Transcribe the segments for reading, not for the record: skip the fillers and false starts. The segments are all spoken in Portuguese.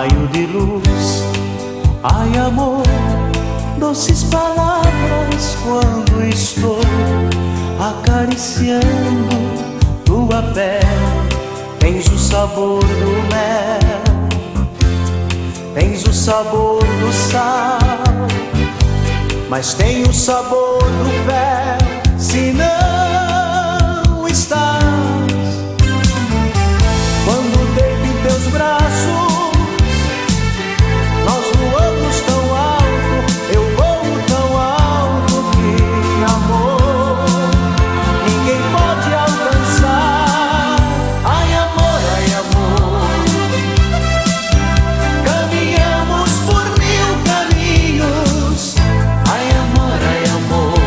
raio de luz. Ai, amor, doces palavras quando estou acariciando tua pele. Tens o sabor do mel, tens o sabor do sal, mas tem o sabor do fel se não estás. Quando deito em teus braços, nós voamos tão alto, eu voo tão alto que, amor, ninguém pode alcançar. Ai, amor, caminhamos por 1000 caminhos. Ai, amor,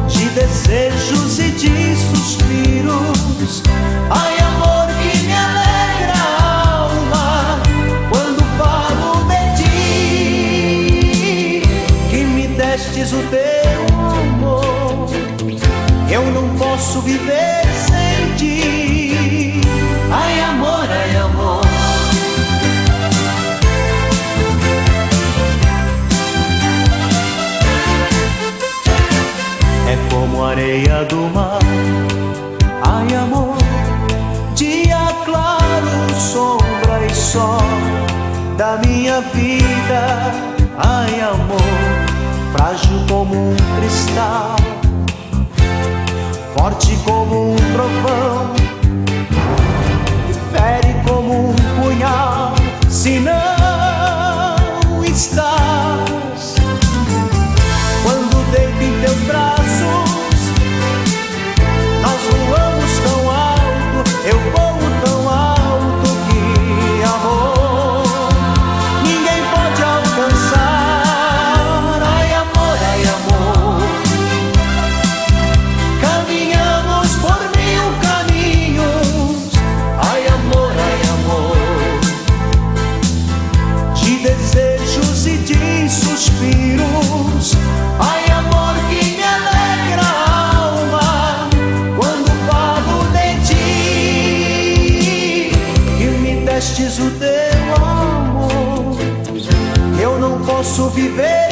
de desejos e de suspiros. Ai, amor, que me alegra a alma quando falo de ti, que me destes o teu amor. Eu não posso viver sem ti. Ai, amor, é como areia do mar. Ai, amor, dia claro, sombra e sol da minha vida. Ai, amor, frágil como um cristal, forte como um trovão, fere como um punhal se não estás. Quando deito em teus braços, nós voamos tão alto, eu voo tão alto que, amor, ninguém pode alcançar. Ai, amor, caminhamos por 1000 caminhos. Ai, amor, de desejos e de suspiros. Ai, amor, que me alegra a alma quando falo de ti, que me destes o teu amor. Eu não posso viver